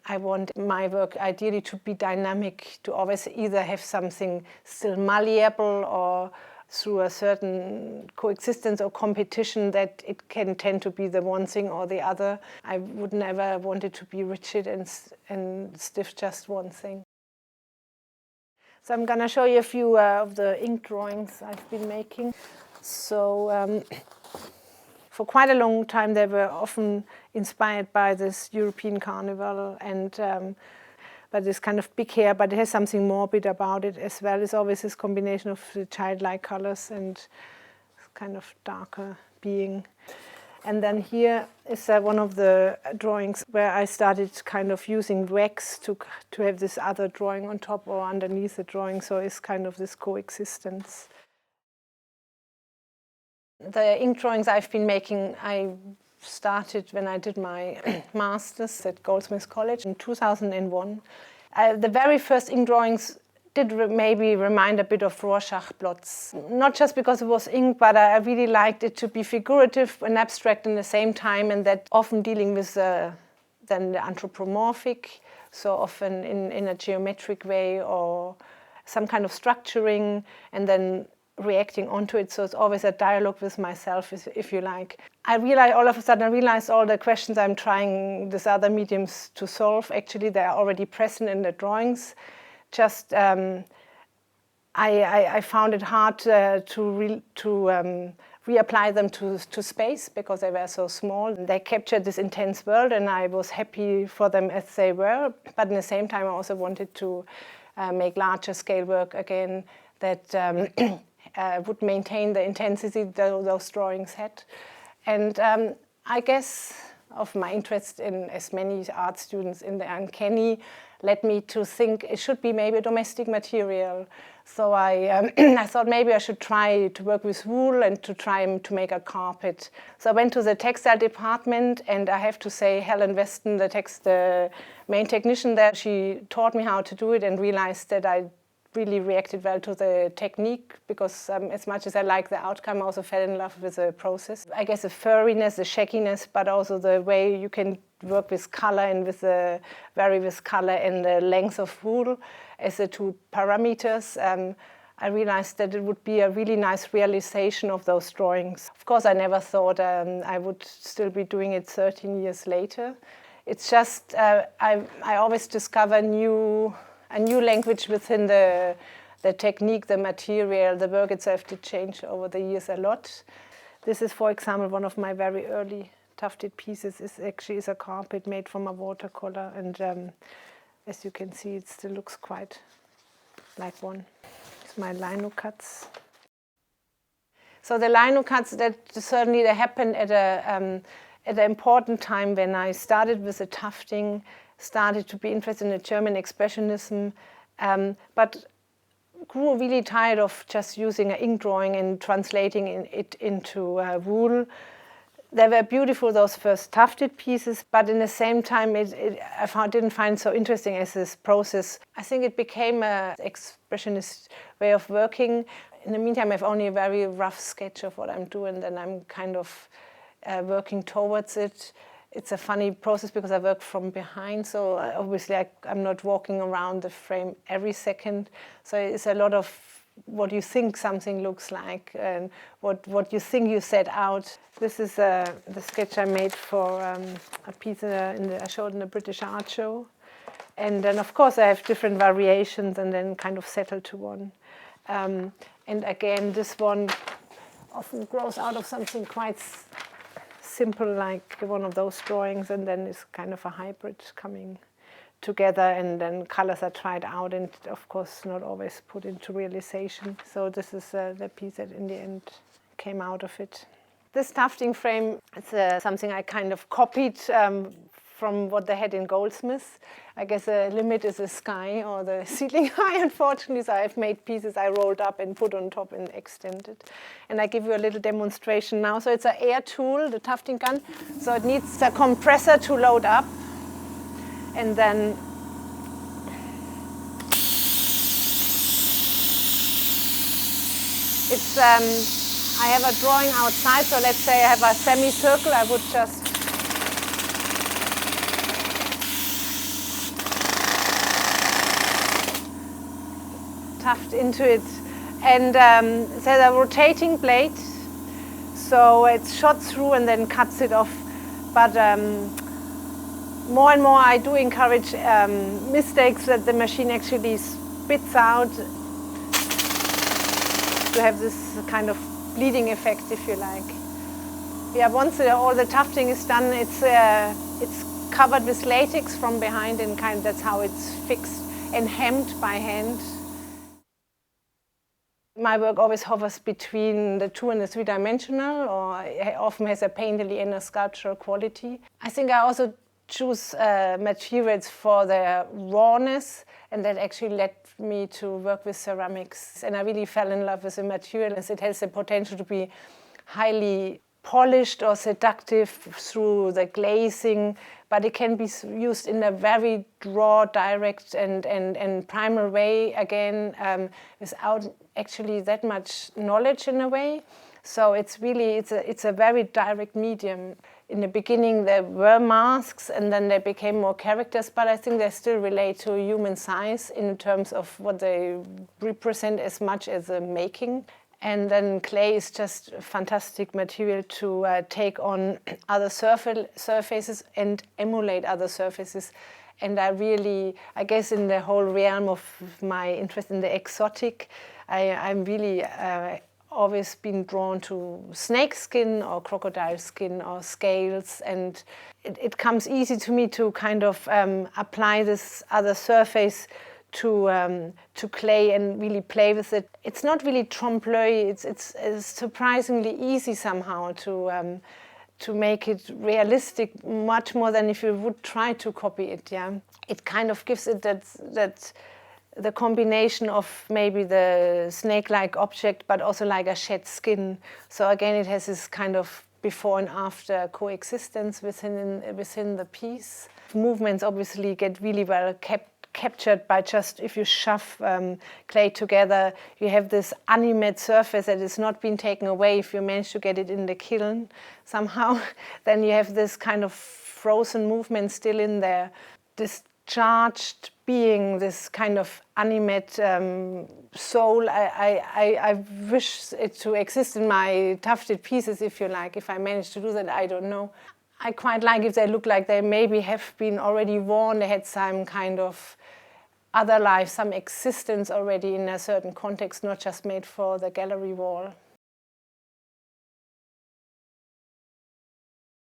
I want my work ideally to be dynamic, to always either have something still malleable or through a certain coexistence or competition that it can tend to be the one thing or the other. I would never want it to be rigid and stiff, just one thing. So I'm going to show you a few of the ink drawings I've been making. So for quite a long time they were often inspired by this European carnival and by this kind of big hair, but it has something morbid about it as well. It's always this combination of the childlike colors and kind of darker being. And then here is one of the drawings where I started kind of using wax to have this other drawing on top or underneath the drawing, so it's kind of this coexistence. The ink drawings I've been making, I started when I did my master's at Goldsmiths College in 2001. The very first ink drawings did maybe remind a bit of Rorschach blots. Not just because it was ink, but I really liked it to be figurative and abstract in the same time, and that often dealing with then the anthropomorphic, so often in a geometric way or some kind of structuring, and then reacting onto it, so it's always a dialogue with myself, if you like. All of a sudden I realized all the questions I'm trying these other mediums to solve, actually they are already present in the drawings. Just I found it hard to reapply them to space because they were so small. They captured this intense world and I was happy for them as they were, but at the same time I also wanted to make larger scale work again that would maintain the intensity that those drawings had. And I guess of my interest in, as many art students, in the uncanny led me to think it should be maybe a domestic material. So I thought maybe I should try to work with wool and to try to make a carpet. So I went to the textile department, and I have to say Helen Weston, the main technician there, she taught me how to do it and realized that I really reacted well to the technique because as much as I like the outcome, I also fell in love with the process. I guess the furriness, the shagginess, but also the way you can work with color and vary with color and the length of wool as the two parameters. I realized that it would be a really nice realization of those drawings. Of course, I never thought I would still be doing it 13 years later. It's just I always discover a new language within the technique, the material. The work itself did change over the years a lot. This is, for example, one of my very early tufted pieces. Is actually a carpet made from a watercolor, and as you can see, it still looks quite like one. It's my lino cuts. So the lino cuts, that certainly they happened at an important time when I started with the tufting, started to be interested in the German expressionism, but grew really tired of just using an ink drawing and translating it into wool. They were beautiful, those first tufted pieces, but in the same time I didn't find it so interesting as this process. I think it became an expressionist way of working. In the meantime, I have only a very rough sketch of what I'm doing, and I'm kind of working towards it. It's a funny process because I work from behind, so obviously I'm not walking around the frame every second. So it's a lot of what you think something looks like and what you think you set out. This is the sketch I made for a piece I showed in the British Art Show. And then, of course, I have different variations and then kind of settle to one. And again, this one often grows out of something quite simple, like one of those drawings, and then it's kind of a hybrid coming together, and then colors are tried out and, of course, not always put into realization. So this is the piece that in the end came out of it. This tufting frame, it's something I kind of copied from what they had in Goldsmiths. I guess the limit is the sky or the ceiling high, unfortunately. So I've made pieces I rolled up and put on top and extended. And I give you a little demonstration now. So it's an air tool, the tufting gun. So it needs a compressor to load up. And then it's, I have a drawing outside. So let's say I have a semicircle. I would just tuft into it. And there's a rotating blade, so it's shot through and then cuts it off. But more and more I do encourage mistakes that the machine actually spits out to have this kind of bleeding effect, if you like. Yeah, once all the tufting is done, it's covered with latex from behind, and that's how it's fixed and hemmed by hand. My work always hovers between the 2 and the 3-dimensional, or often has a painterly inner sculptural quality. I think I also choose materials for their rawness, and that actually led me to work with ceramics. And I really fell in love with the material, as it has the potential to be highly polished or seductive through the glazing, but it can be used in a very raw, direct and primal way, again, without actually that much knowledge in a way. So it's really, it's a very direct medium. In the beginning there were masks, and then they became more characters, but I think they still relate to human size in terms of what they represent as much as a making. And then clay is just a fantastic material to take on other surfaces and emulate other surfaces. And I guess in the whole realm of my interest in the exotic, I'm really always been drawn to snake skin or crocodile skin or scales, and it comes easy to me to kind of apply this other surface to clay and really play with it. It's not really trompe-l'oeil. It's surprisingly easy somehow to make it realistic, much more than if you would try to copy it. Yeah, it kind of gives it that the combination of maybe the snake-like object, but also like a shed skin. So again, it has this kind of before and after coexistence within the piece. Movements obviously get really well captured by just, if you shove clay together, you have this animate surface that is not being taken away. If you manage to get it in the kiln somehow, then you have this kind of frozen movement still in there. This charged being, this kind of animate soul, I wish it to exist in my tufted pieces, if you like. If I manage to do that, I don't know. I quite like if they look like they maybe have been already worn, they had some kind of other life, some existence already in a certain context, not just made for the gallery wall.